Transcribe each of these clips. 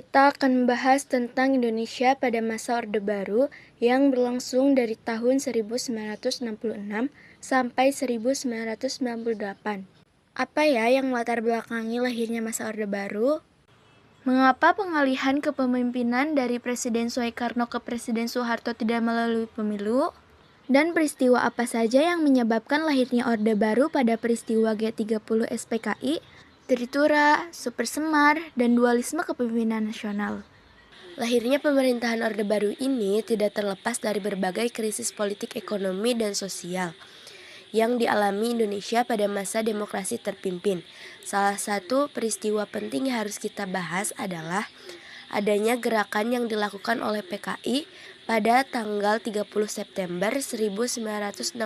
Kita akan membahas tentang Indonesia pada masa Orde Baru yang berlangsung dari tahun 1966 sampai 1998. Apa ya yang melatar belakangi lahirnya masa Orde Baru? Mengapa pengalihan kepemimpinan dari Presiden Soekarno ke Presiden Soeharto tidak melalui pemilu? Dan peristiwa apa saja yang menyebabkan lahirnya Orde Baru pada peristiwa G30 SPKI, Tritura, Super Semar, dan dualisme kepemimpinan nasional? Lahirnya pemerintahan Orde Baru ini tidak terlepas dari berbagai krisis politik, ekonomi, dan sosial yang dialami Indonesia pada masa demokrasi terpimpin. Salah satu peristiwa penting yang harus kita bahas adalah adanya gerakan yang dilakukan oleh PKI pada tanggal 30 September 1965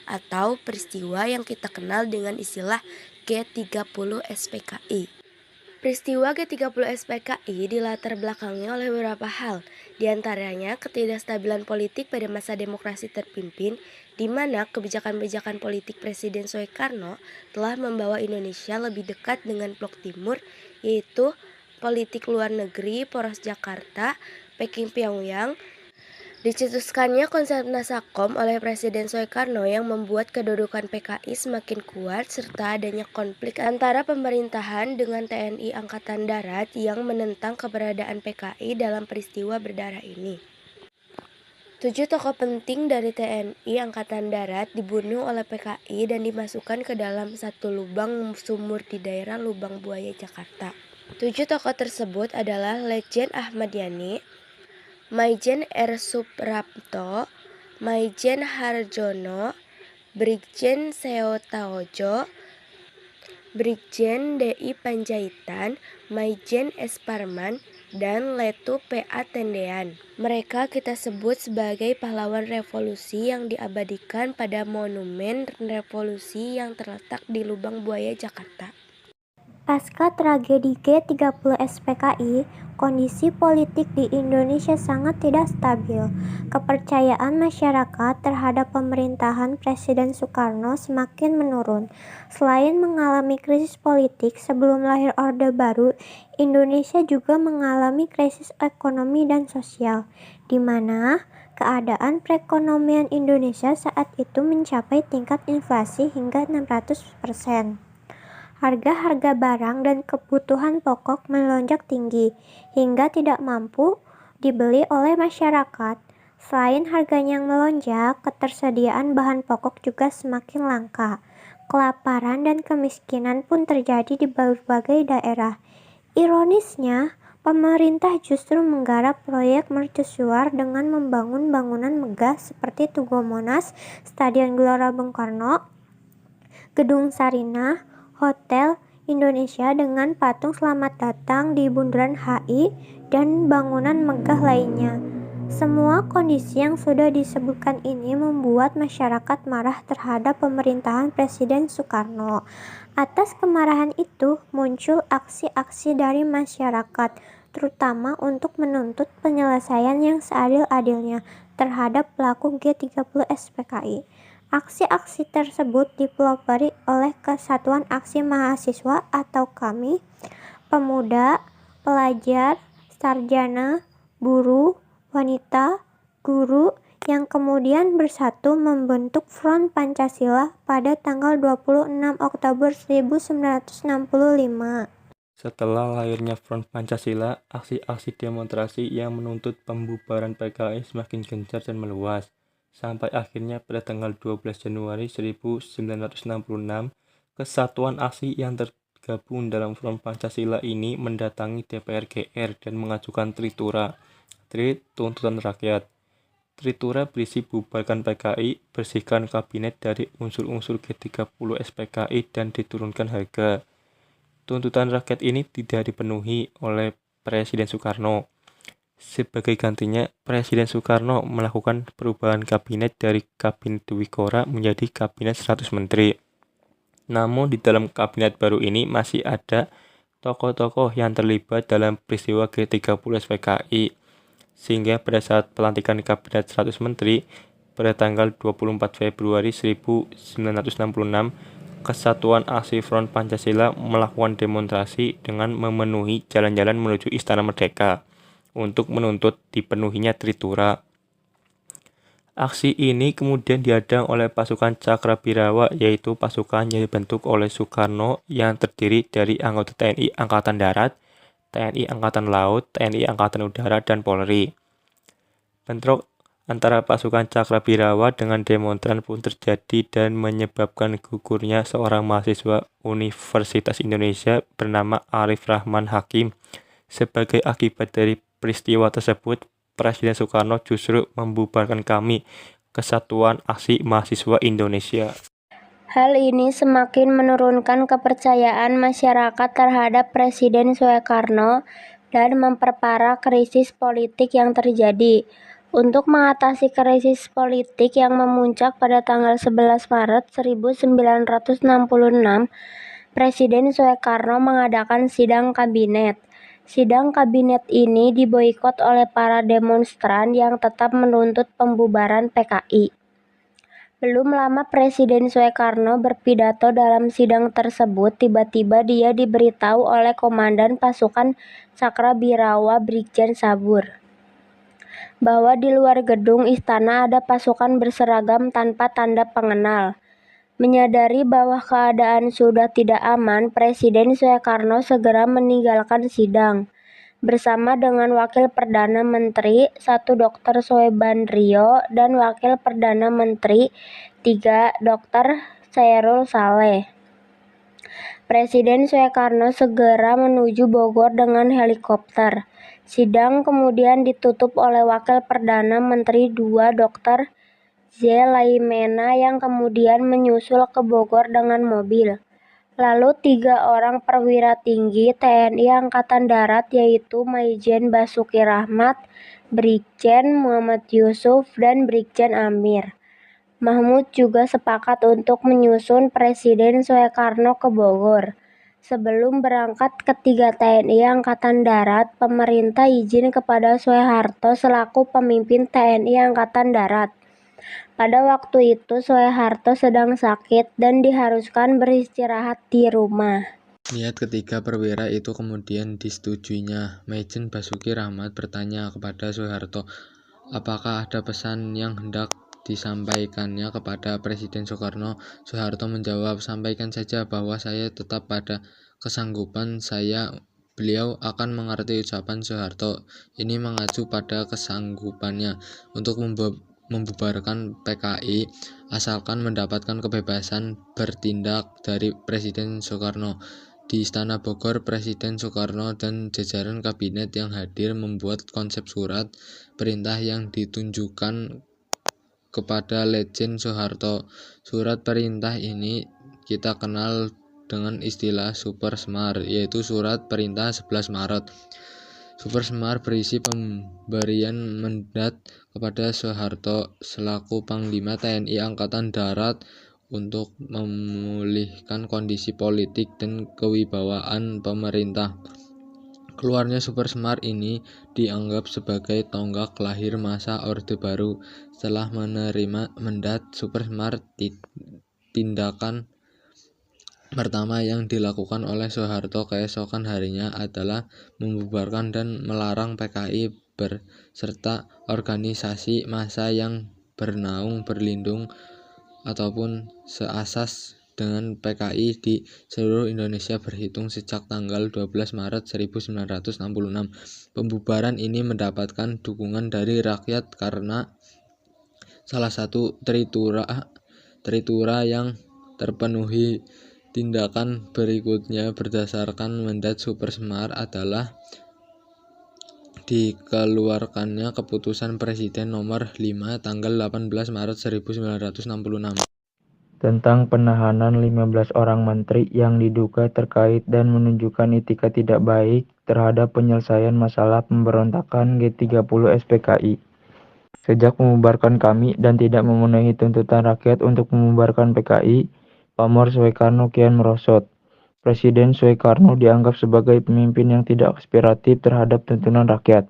atau peristiwa yang kita kenal dengan istilah G30 SPKI. Peristiwa G30 SPKI dilatar belakangi oleh beberapa hal, di antaranya ketidakstabilan politik pada masa demokrasi terpimpin, di mana kebijakan-kebijakan politik Presiden Soekarno telah membawa Indonesia lebih dekat dengan blok timur, yaitu politik luar negeri, poros Jakarta, Peking Pyongyang. Dicetuskannya konsep Nasakom oleh Presiden Soekarno yang membuat kedudukan PKI semakin kuat serta adanya konflik antara pemerintahan dengan TNI Angkatan Darat yang menentang keberadaan PKI dalam peristiwa berdarah ini. 7 tokoh penting dari TNI Angkatan Darat dibunuh oleh PKI dan dimasukkan ke dalam satu lubang sumur di daerah Lubang Buaya, Jakarta. 7 tokoh tersebut adalah Letjen Ahmad Yani, Maijen R. Suprapto, Maijen Harjono, Brigjen Seo Taojo, Brigjen DI Panjaitan, Maijen S. Parman, dan Letu P.A. Tendean. Mereka kita sebut sebagai pahlawan revolusi yang diabadikan pada Monumen Revolusi yang terletak di Lubang Buaya, Jakarta. Pasca tragedi G30 SPKI, kondisi politik di Indonesia sangat tidak stabil. Kepercayaan masyarakat terhadap pemerintahan Presiden Soekarno semakin menurun. Selain mengalami krisis politik sebelum lahir Orde Baru, Indonesia juga mengalami krisis ekonomi dan sosial, di mana keadaan perekonomian Indonesia saat itu mencapai tingkat inflasi hingga 600%. Harga-harga barang dan kebutuhan pokok melonjak tinggi, hingga tidak mampu dibeli oleh masyarakat. Selain harganya yang melonjak, ketersediaan bahan pokok juga semakin langka. Kelaparan dan kemiskinan pun terjadi di berbagai daerah. Ironisnya, pemerintah justru menggarap proyek mercusuar dengan membangun bangunan megah seperti Tugu Monas, Stadion Gelora Bung Karno, Gedung Sarinah, Hotel Indonesia dengan patung selamat datang di Bundaran HI, dan bangunan megah lainnya. Semua kondisi yang sudah disebutkan ini membuat masyarakat marah terhadap pemerintahan Presiden Soekarno. Atas kemarahan itu muncul aksi-aksi dari masyarakat, terutama untuk menuntut penyelesaian yang seadil-adilnya terhadap pelaku G30 SPKI. Aksi-aksi tersebut dipelopori oleh Kesatuan Aksi Mahasiswa atau KAMI, pemuda, pelajar, sarjana, buruh, wanita, guru, yang kemudian bersatu membentuk Front Pancasila pada tanggal 26 Oktober 1965. Setelah lahirnya Front Pancasila, aksi-aksi demonstrasi yang menuntut pembubaran PKI semakin gencar dan meluas. Sampai akhirnya pada tanggal 12 Januari 1966, Kesatuan Aksi yang tergabung dalam Front Pancasila ini mendatangi DPR GR dan mengajukan Tritura, tuntutan rakyat. Tritura berisi bubarkan PKI, bersihkan kabinet dari unsur-unsur G30 SPKI dan diturunkan harga. Tuntutan rakyat ini tidak dipenuhi oleh Presiden Soekarno. Sebagai gantinya, Presiden Soekarno melakukan perubahan kabinet dari Kabinet Dwi Kora menjadi Kabinet 100 Menteri. Namun di dalam kabinet baru ini masih ada tokoh-tokoh yang terlibat dalam peristiwa G30 SPKI. Sehingga pada saat pelantikan Kabinet 100 Menteri pada tanggal 24 Februari 1966, Kesatuan Aksi Front Pancasila melakukan demonstrasi dengan memenuhi jalan-jalan menuju Istana Merdeka untuk menuntut dipenuhinya Tritura. Aksi ini kemudian dihadang oleh pasukan Cakrabirawa, yaitu pasukan yang dibentuk oleh Soekarno yang terdiri dari anggota TNI Angkatan Darat, TNI Angkatan Laut, TNI Angkatan Udara, dan Polri. Bentrok antara pasukan Cakrabirawa dengan demonstran pun terjadi dan menyebabkan gugurnya seorang mahasiswa Universitas Indonesia bernama Arif Rahman Hakim. Sebagai akibat dari peristiwa tersebut, Presiden Soekarno justru membubarkan KAMI, Kesatuan Aksi Mahasiswa Indonesia. Hal ini semakin menurunkan kepercayaan masyarakat terhadap Presiden Soekarno dan memperparah krisis politik yang terjadi. Untuk mengatasi krisis politik yang memuncak pada tanggal 11 Maret 1966, Presiden Soekarno mengadakan sidang kabinet. Sidang kabinet ini diboikot oleh para demonstran yang tetap menuntut pembubaran PKI. Belum lama Presiden Soekarno berpidato dalam sidang tersebut, tiba-tiba dia diberitahu oleh Komandan Pasukan Cakrabirawa Brigjen Sabur bahwa di luar gedung istana ada pasukan berseragam tanpa tanda pengenal. Menyadari bahwa keadaan sudah tidak aman, Presiden Soekarno segera meninggalkan sidang. Bersama dengan Wakil Perdana Menteri 1 Dr. Soebandrio dan Wakil Perdana Menteri 3 Dr. Chairul Saleh. Presiden Soekarno segera menuju Bogor dengan helikopter. Sidang kemudian ditutup oleh Wakil Perdana Menteri 2 Dr. Zelaimena yang kemudian menyusul ke Bogor dengan mobil. Lalu 3 orang perwira tinggi TNI Angkatan Darat yaitu Maijen Basuki Rahmat, Brigjen Muhammad Yusuf, dan Brigjen Amir Mahmud juga sepakat untuk menyusun Presiden Soekarno ke Bogor. Sebelum berangkat ketiga TNI Angkatan Darat, pemerintah izin kepada Soeharto selaku pemimpin TNI Angkatan Darat. Pada waktu itu Soeharto sedang sakit dan diharuskan beristirahat di rumah. Niat ketiga perwira itu kemudian disetujuinya. Maijen Basuki Rahmat bertanya kepada Soeharto, apakah ada pesan yang hendak disampaikannya kepada Presiden Soekarno. Soeharto menjawab, sampaikan saja bahwa saya tetap pada kesanggupan saya. Beliau akan mengerti ucapan Soeharto ini mengacu pada kesanggupannya untuk membubarkan PKI asalkan mendapatkan kebebasan bertindak dari Presiden Soekarno. Di Istana Bogor, Presiden Soekarno dan jajaran kabinet yang hadir membuat konsep surat perintah yang ditunjukkan kepada Letjen Soeharto. Surat perintah ini kita kenal dengan istilah Super Semar, yaitu Surat Perintah 11 Maret. Super Semar berisi pemberian mandat kepada Soeharto selaku Panglima TNI Angkatan Darat untuk memulihkan kondisi politik dan kewibawaan pemerintah. Keluarnya Super Semar ini dianggap sebagai tonggak lahir masa Orde Baru. Setelah menerima mandat Super Semar, tindakan pertama yang dilakukan oleh Soeharto keesokan harinya adalah membubarkan dan melarang PKI berserta organisasi massa yang bernaung berlindung ataupun seasas dengan PKI di seluruh Indonesia berhitung sejak tanggal 12 Maret 1966. Pembubaran ini mendapatkan dukungan dari rakyat karena salah satu teritura yang terpenuhi. Tindakan berikutnya berdasarkan mandat Super Semar adalah dikeluarkannya keputusan Presiden nomor 5 tanggal 18 Maret 1966 tentang penahanan 15 orang menteri yang diduga terkait dan menunjukkan etika tidak baik terhadap penyelesaian masalah pemberontakan G30 SPKI. Sejak membubarkan KAMI dan tidak memenuhi tuntutan rakyat untuk membubarkan PKI, pamor Soekarno kian merosot. Presiden Soekarno dianggap sebagai pemimpin yang tidak aspiratif terhadap tuntunan rakyat.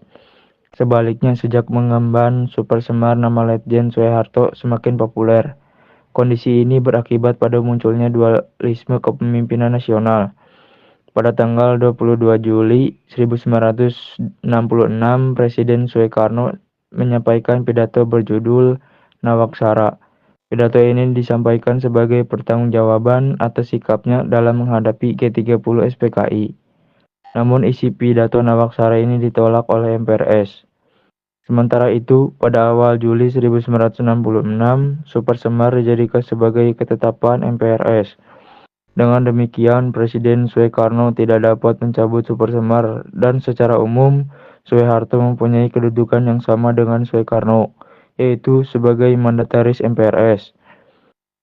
Sebaliknya, sejak mengemban Super Semar, nama Letjen Soeharto semakin populer. Kondisi ini berakibat pada munculnya dualisme kepemimpinan nasional. Pada tanggal 22 Juli 1966, Presiden Soekarno menyampaikan pidato berjudul Nawaksara. Pidato ini disampaikan sebagai pertanggungjawaban atas sikapnya dalam menghadapi G30 SPKI. Namun isi pidato Nawaksara ini ditolak oleh MPRS. Sementara itu, pada awal Juli 1966, Super Semar dijadikan sebagai ketetapan MPRS. Dengan demikian, Presiden Soekarno tidak dapat mencabut Super Semar dan secara umum, Soeharto mempunyai kedudukan yang sama dengan Soekarno, yaitu sebagai mandataris MPRS.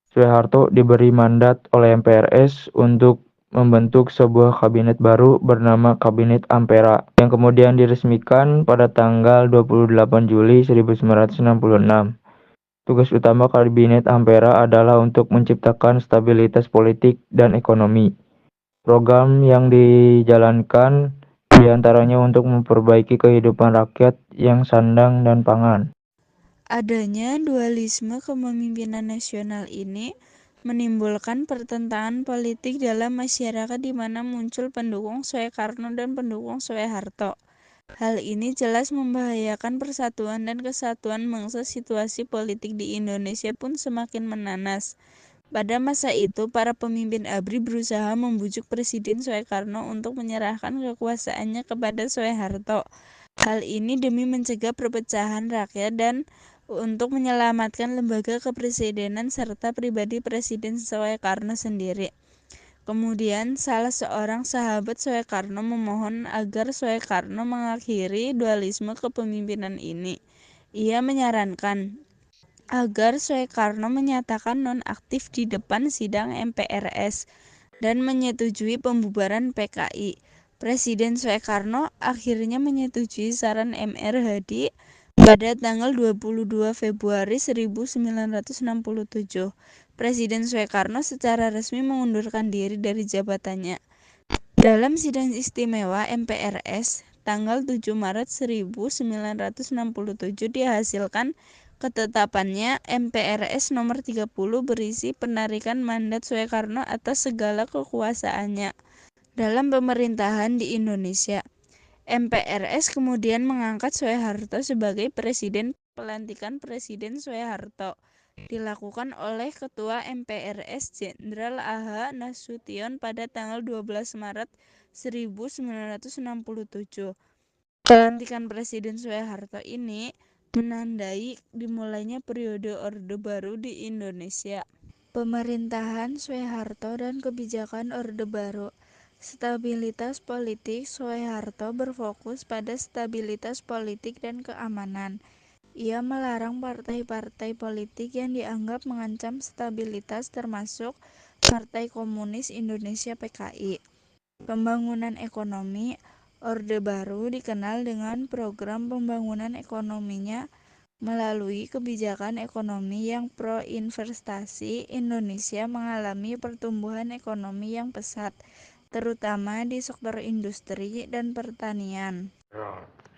Soeharto diberi mandat oleh MPRS untuk membentuk sebuah kabinet baru bernama Kabinet Ampera, yang kemudian diresmikan pada tanggal 28 Juli 1966. Tugas utama Kabinet Ampera adalah untuk menciptakan stabilitas politik dan ekonomi. Program yang dijalankan diantaranya untuk memperbaiki kehidupan rakyat yang sandang dan pangan. Adanya dualisme kepemimpinan nasional ini menimbulkan pertentangan politik dalam masyarakat di mana muncul pendukung Soekarno dan pendukung Soeharto. Hal ini jelas membahayakan persatuan dan kesatuan bangsa. Situasi politik di Indonesia pun semakin menanas. Pada masa itu, para pemimpin ABRI berusaha membujuk Presiden Soekarno untuk menyerahkan kekuasaannya kepada Soeharto. Hal ini demi mencegah perpecahan rakyat dan untuk menyelamatkan lembaga kepresidenan serta pribadi Presiden Soekarno sendiri. Kemudian, salah seorang sahabat Soekarno memohon agar Soekarno mengakhiri dualisme kepemimpinan ini. Ia menyarankan agar Soekarno menyatakan nonaktif di depan sidang MPRS dan menyetujui pembubaran PKI. Presiden Soekarno akhirnya menyetujui saran MR Hadi pada tanggal 22 Februari 1967. Presiden Soekarno secara resmi mengundurkan diri dari jabatannya. Dalam sidang istimewa MPRS tanggal 7 Maret 1967 dihasilkan ketetapannya MPRS nomor 30 berisi penarikan mandat Soekarno atas segala kekuasaannya dalam pemerintahan di Indonesia. MPRS kemudian mengangkat Soeharto sebagai presiden. Pelantikan Presiden Soeharto dilakukan oleh Ketua MPRS Jenderal A.H. Nasution pada tanggal 12 Maret 1967. Pelantikan Presiden Soeharto ini menandai dimulainya periode Orde Baru di Indonesia. Pemerintahan Soeharto dan kebijakan Orde Baru. Stabilitas politik. Soeharto berfokus pada stabilitas politik dan keamanan. Ia melarang partai-partai politik yang dianggap mengancam stabilitas termasuk Partai Komunis Indonesia (PKI). Pembangunan ekonomi. Orde Baru dikenal dengan program pembangunan ekonominya melalui kebijakan ekonomi yang pro-investasi. Indonesia mengalami pertumbuhan ekonomi yang pesat, terutama di sektor industri dan pertanian.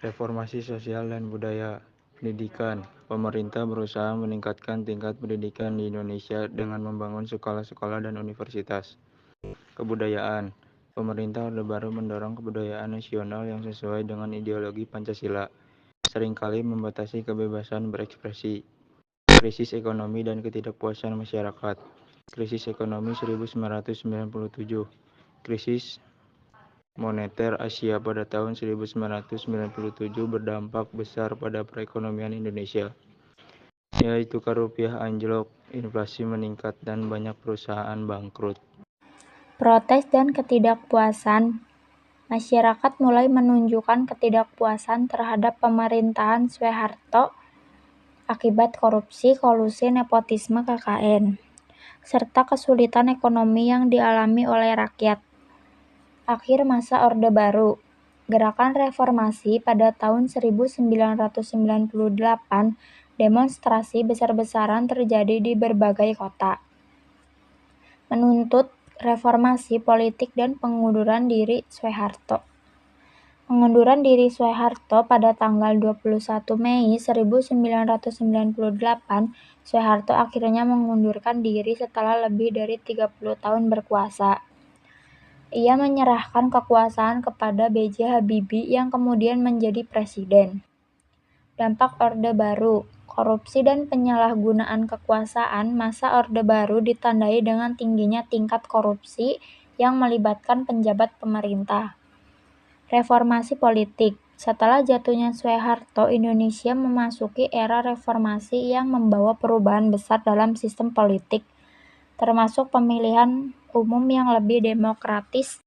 Reformasi sosial dan budaya. Pendidikan. Pemerintah berusaha meningkatkan tingkat pendidikan di Indonesia dengan membangun sekolah-sekolah dan universitas. Kebudayaan. Pemerintah Orde Baru mendorong kebudayaan nasional yang sesuai dengan ideologi Pancasila, seringkali membatasi kebebasan berekspresi. Krisis ekonomi dan ketidakpuasan masyarakat. Krisis ekonomi 1997. Krisis moneter Asia pada tahun 1997 berdampak besar pada perekonomian Indonesia, yaitu rupiah anjlok, inflasi meningkat, dan banyak perusahaan bangkrut. Protes dan ketidakpuasan. Masyarakat mulai menunjukkan ketidakpuasan terhadap pemerintahan Soeharto akibat korupsi, kolusi, nepotisme KKN, serta kesulitan ekonomi yang dialami oleh rakyat. Akhir masa Orde Baru. Gerakan reformasi pada tahun 1998, demonstrasi besar-besaran terjadi di berbagai kota, menuntut reformasi politik dan pengunduran diri Soeharto. Pengunduran diri Soeharto pada tanggal 21 Mei 1998 Soeharto akhirnya mengundurkan diri setelah lebih dari 30 tahun berkuasa. Ia menyerahkan kekuasaan kepada B.J. Habibie yang kemudian menjadi presiden. Dampak Orde Baru. Korupsi dan penyalahgunaan kekuasaan masa Orde Baru ditandai dengan tingginya tingkat korupsi yang melibatkan penjabat pemerintah. Reformasi politik. Setelah jatuhnya Soeharto, Indonesia memasuki era reformasi yang membawa perubahan besar dalam sistem politik, termasuk pemilihan umum yang lebih demokratis